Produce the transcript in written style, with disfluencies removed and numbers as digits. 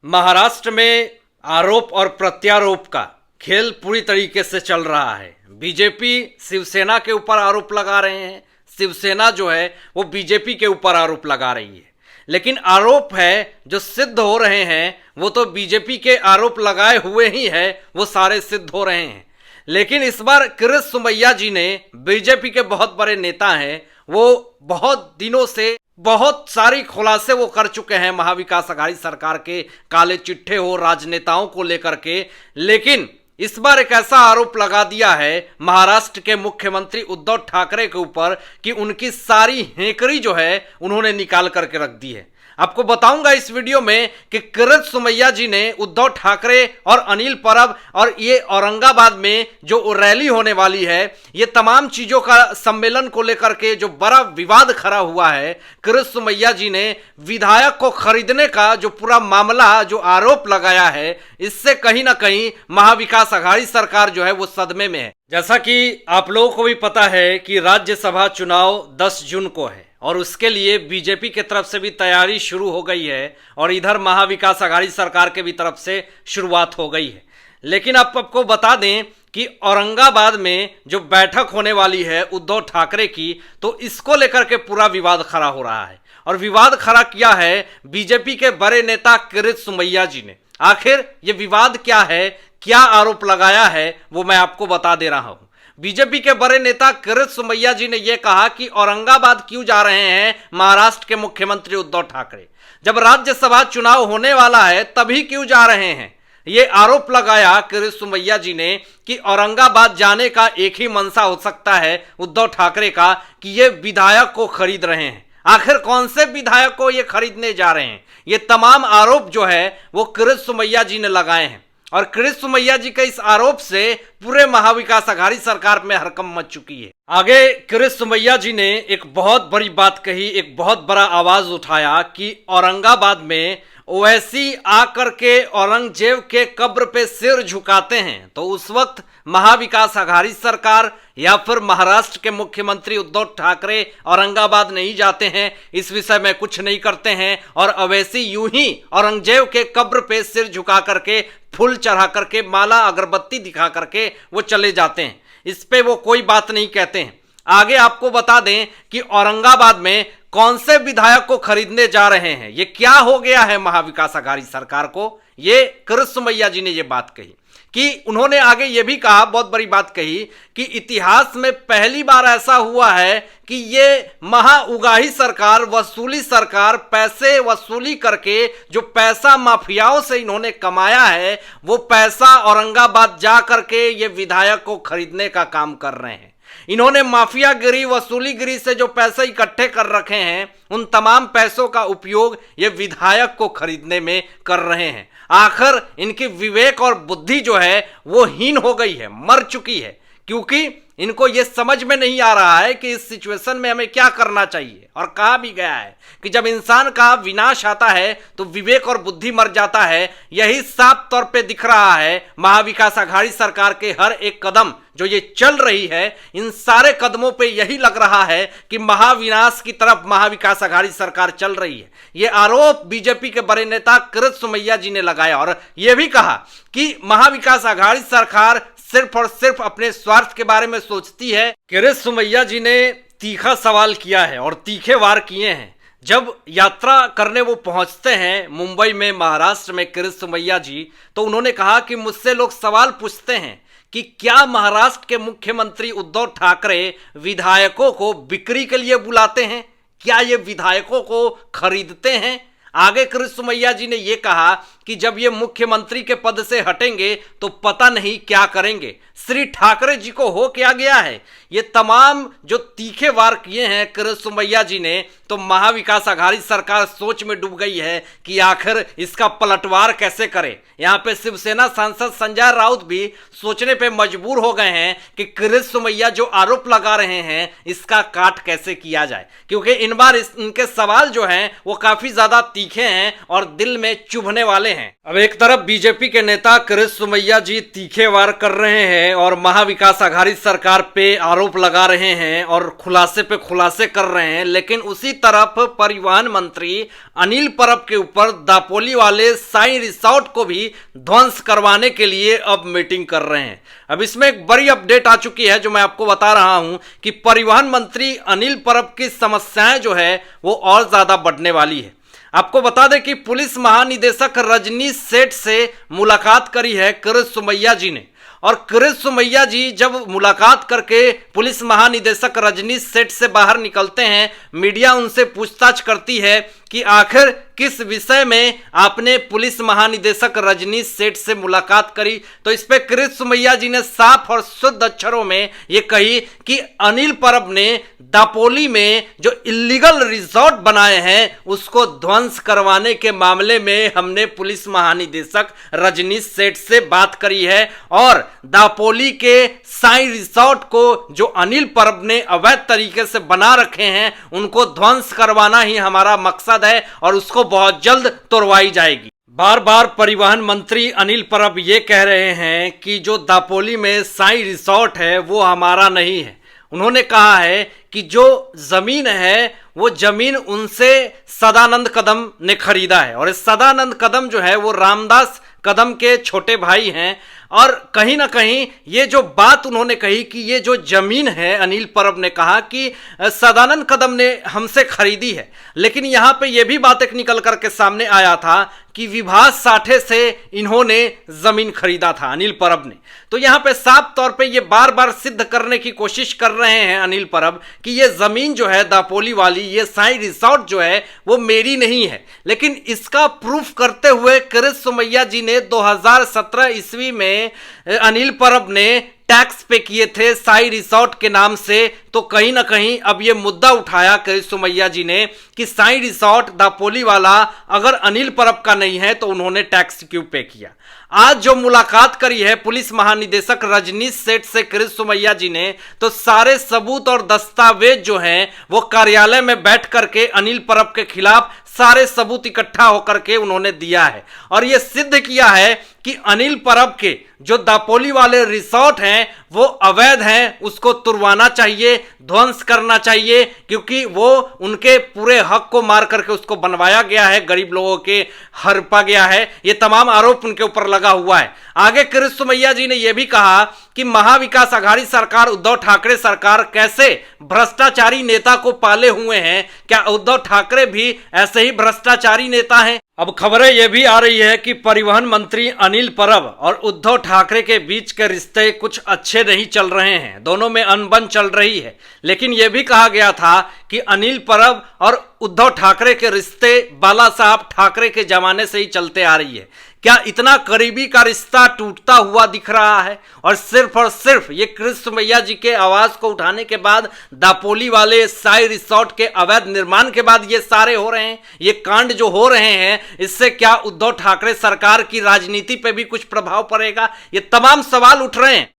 महाराष्ट्र में आरोप और प्रत्यारोप का खेल पूरी तरीके से चल रहा है। बीजेपी शिवसेना के ऊपर आरोप लगा रहे हैं, शिवसेना जो है वो बीजेपी के ऊपर आरोप लगा रही है। लेकिन आरोप है जो सिद्ध हो रहे हैं वो तो बीजेपी के आरोप लगाए हुए ही है, वो सारे सिद्ध हो रहे हैं। लेकिन इस बार किरीट सोमैया जी ने, बीजेपी के बहुत बड़े नेता हैं, वो बहुत दिनों से बहुत सारी खुलासे वो कर चुके हैं महाविकास अघाड़ी सरकार के काले चिट्ठे हो राजनेताओं को लेकर के। लेकिन इस बार एक ऐसा आरोप लगा दिया है महाराष्ट्र के मुख्यमंत्री उद्धव ठाकरे के ऊपर कि उनकी सारी हेकड़ी जो है उन्होंने निकाल करके रख दी है। आपको बताऊंगा इस वीडियो में कि किरीट सोमैया जी ने उद्धव ठाकरे और अनिल परब और ये औरंगाबाद में जो रैली होने वाली है, ये तमाम चीजों का सम्मेलन को लेकर के जो बड़ा विवाद खड़ा हुआ है, किरीट सोमैया जी ने विधायक को खरीदने का जो पूरा मामला, जो आरोप लगाया है, इससे कहीं ना कहीं महाविकास अघाड़ी सरकार जो है वो सदमे में है। जैसा कि आप लोगों को भी पता है कि राज्यसभा चुनाव 10 जून को है और उसके लिए बीजेपी की तरफ से भी तैयारी शुरू हो गई है और इधर महाविकास अघाड़ी सरकार के भी तरफ से शुरुआत हो गई है। लेकिन आपको बता दें कि औरंगाबाद में जो बैठक होने वाली है उद्धव ठाकरे की, तो इसको लेकर के पूरा विवाद खड़ा हो रहा है। और विवाद खड़ा किया है बीजेपी के बड़े नेता किरीट सोमैया जी ने। आखिर ये विवाद क्या है, क्या आरोप लगाया है, वो मैं आपको बता दे रहा हूं। बीजेपी के बड़े नेता किरीट सोमैया जी ने यह कहा कि औरंगाबाद क्यों जा रहे हैं महाराष्ट्र के मुख्यमंत्री उद्धव ठाकरे, जब राज्यसभा चुनाव होने वाला है तभी क्यों जा रहे हैं। ये आरोप लगाया किरीट सोमैया जी ने कि औरंगाबाद जाने का एक ही मंशा हो सकता है उद्धव ठाकरे का कि ये विधायक को खरीद रहे हैं। आखिर कौन से विधायक को ये खरीदने जा रहे हैं, ये तमाम आरोप जो है वो किरीट सोमैया जी ने लगाए हैं। और किरीट सोमैया जी के इस आरोप से पूरे महाविकास अघाड़ी सरकार में हड़कंप मच चुकी है। आगे किरीट सोमैया जी ने एक बहुत बड़ी बात कही, एक बहुत बड़ा आवाज उठाया कि औरंगाबाद में ओवैसी आकर के औरंगजेब के कब्र पे सिर झुकाते हैं तो उस वक्त महाविकास अघाड़ी सरकार या फिर महाराष्ट्र के मुख्यमंत्री उद्धव ठाकरे औरंगाबाद नहीं जाते हैं, इस विषय में कुछ नहीं करते हैं और ओवैसी यूं ही औरंगजेब के कब्र पे सिर झुका करके, फूल चढ़ा करके, माला अगरबत्ती दिखा करके वो चले जाते हैं। इस पे वो कोई बात नहीं कहते हैं। आगे आपको बता दें कि औरंगाबाद में कौन से विधायक को खरीदने जा रहे हैं, ये क्या हो गया है महाविकास अघाड़ी सरकार को। ये किरीट सोमैया जी ने ये बात कही कि उन्होंने आगे ये भी कहा, बहुत बड़ी बात कही कि इतिहास में पहली बार ऐसा हुआ है कि ये महाउगाही सरकार, वसूली सरकार, पैसे वसूली करके जो पैसा माफियाओं से इन्होंने कमाया है वो पैसा औरंगाबाद जा करके ये विधायक को खरीदने का काम कर रहे हैं। इन्होंने माफियागिरी, वसूलीगिरी से जो पैसे इकट्ठे कर रखे हैं उन तमाम पैसों का उपयोग ये विधायक को खरीदने में कर रहे हैं। आखिर इनकी विवेक और बुद्धि जो है वो हीन हो गई है, मर चुकी है, क्योंकि इनको ये समझ में नहीं आ रहा है कि इस सिचुएशन में हमें क्या करना चाहिए। और कहा भी गया है कि जब इंसान का विनाश आता है तो विवेक और बुद्धि मर जाता है। यही साफ तौर पे दिख रहा है महाविकास अघाड़ी सरकार के हर एक कदम जो ये चल रही है, इन सारे कदमों पे यही लग रहा है कि महाविनाश की तरफ महाविकास अघाड़ी सरकार चल रही है। ये आरोप बीजेपी के बड़े नेता किरीट सोमैया जी ने लगाया और यह भी कहा कि महाविकास अघाड़ी सरकार सिर्फ और सिर्फ अपने स्वार्थ के बारे में सोचती है। किरीट सोमैया जी ने तीखा सवाल किया है और तीखे वार किए हैं। जब यात्रा करने वो पहुंचते हैं मुंबई में, महाराष्ट्र में, किरीट सोमैया जी, तो उन्होंने कहा कि मुझसे लोग सवाल पूछते हैं कि क्या महाराष्ट्र के मुख्यमंत्री उद्धव ठाकरे विधायकों को बिक्री के लिए बुलाते हैं, क्या ये विधायकों को खरीदते हैं। आगे किरीट सोमैया जी ने यह कहा कि जब ये मुख्यमंत्री के पद से हटेंगे तो पता नहीं क्या करेंगे। श्री ठाकरे जी को हो क्या गया है। ये तमाम जो तीखे वार किए हैं किरीट सोमैया जी ने, तो महाविकास अघाड़ी सरकार सोच में डूब गई है कि आखिर इसका पलटवार कैसे करे। यहाँ पे शिवसेना सांसद संजय राउत भी सोचने पे मजबूर हो गए हैं कि किरीट सोमैया जो आरोप लगा रहे हैं इसका काट कैसे किया जाए, क्योंकि इन बार इनके सवाल जो हैं वो काफी ज्यादा तीखे हैं और दिल में चुभने वाले हैं। अब एक तरफ बीजेपी के नेता कृष्ण सुमैया जी तीखे वार कर रहे हैं और महाविकास आघाड़ी सरकार पे आरोप लगा रहे हैं और खुलासे पे खुलासे कर रहे हैं, लेकिन उसी तरफ परिवहन मंत्री अनिल परब के ऊपर दापोली वाले साई रिसोर्ट को भी ध्वंस करवाने के लिए अब मीटिंग कर रहे हैं। अब इसमें एक बड़ी अपडेट आ चुकी है जो मैं आपको बता रहा हूं कि परिवहन मंत्री अनिल परब की समस्याएं जो है वो और ज्यादा बढ़ने वाली है। आपको बता दें कि पुलिस महानिदेशक रजनीश सेठ से मुलाकात करी है कृष्ण सुमैया जी ने, और कृष्ण सुमैया जी जब मुलाकात करके पुलिस महानिदेशक रजनीश सेठ से बाहर निकलते हैं, मीडिया उनसे पूछताछ करती है कि आखिर किस विषय में आपने पुलिस महानिदेशक रजनीश सेठ से मुलाकात करी। तो इस पे कृष्ण सुमैया जी ने साफ और शुद्ध अक्षरों में ये कही कि अनिल परब ने दापोली में जो इलीगल रिजॉर्ट बनाए हैं उसको ध्वंस करवाने के मामले में हमने पुलिस महानिदेशक रजनीश सेठ से बात करी है, और दापोली के साई रिसोर्ट को जो अनिल परब ने अवैध तरीके से बना रखे हैं उनको ध्वंस करवाना ही हमारा मकसद है और उसको बहुत जल्द तोड़वाई जाएगी। बार बार परिवहन मंत्री अनिल परब ये कह रहे हैं कि जो दापोली में साई रिसोर्ट है वो हमारा नहीं है। उन्होंने कहा है कि जो जमीन है वो जमीन उनसे सदानंद कदम ने खरीदा है, और सदानंद कदम जो है वो रामदास कदम के छोटे भाई हैं। और कहीं ना कहीं ये जो बात उन्होंने कही कि ये जो जमीन है, अनिल परब ने कहा कि सदानंद कदम ने हमसे खरीदी है, लेकिन यहाँ पे ये भी बात एक निकल करके सामने आया था कि विभास साठे से इन्होंने जमीन खरीदा था अनिल परब ने। तो यहाँ पे साफ तौर पे ये बार बार सिद्ध करने की कोशिश कर रहे हैं अनिल परब कि ये जमीन जो है दापोली वाली, ये साई रिसोर्ट जो है वो मेरी नहीं है। लेकिन इसका प्रूफ करते हुए कृष्ण सुमैया जी ने 2017 ईस्वी में अनिल परब ने टैक्स पे किए थे साई रिसोर्ट के नाम से। तो कहीं ना कहीं अब ये मुद्दा उठाया कृष्ण सुमैया जी ने कि साई रिसोर्ट दापोली वाला अगर अनिल परब का नहीं है तो उन्होंने टैक्स क्यों पे किया। आज जो मुलाकात करी है पुलिस महानिदेशक रजनीश सेठ से कृष्ण सुमैया जी ने, तो सारे सबूत और दस्तावेज जो हैं वो कार्यालय में बैठ करके अनिल परब के खिलाफ सारे सबूत इकट्ठा होकर के उन्होंने दिया है, और ये सिद्ध किया है कि अनिल परब के जो दापोली वाले रिसोर्ट हैं वो अवैध हैं, उसको तुड़वाना चाहिए, ध्वंस करना चाहिए, क्योंकि वो उनके पूरे हक को मार करके उसको बनवाया गया है, गरीब लोगों के हड़पा गया है। ये तमाम आरोप उनके ऊपर लगा हुआ है। आगे कृष्ण सुमैया जी ने यह भी कहा कि महाविकास आघाड़ी सरकार, उद्धव ठाकरे सरकार कैसे भ्रष्टाचारी नेता को पाले हुए हैं, क्या उद्धव ठाकरे भी ऐसे ही भ्रष्टाचारी नेता हैं। अब खबरें यह भी आ रही है कि परिवहन मंत्री अनिल परब और उद्धव ठाकरे के बीच के रिश्ते कुछ अच्छे नहीं चल रहे हैं, दोनों में अनबन चल रही है। लेकिन यह भी कहा गया था कि अनिल परब और उद्धव ठाकरे के रिश्ते बाला साहब ठाकरे के जमाने से ही चलते आ रही है। क्या इतना करीबी का रिश्ता टूटता हुआ दिख रहा है? और सिर्फ ये कृष्ण सुमैया जी के आवाज को उठाने के बाद, दापोली वाले साई रिसोर्ट के अवैध निर्माण के बाद ये सारे हो रहे हैं, ये कांड जो हो रहे हैं, इससे क्या उद्धव ठाकरे सरकार की राजनीति पे भी कुछ प्रभाव पड़ेगा? ये तमाम सवाल उठ रहे हैं।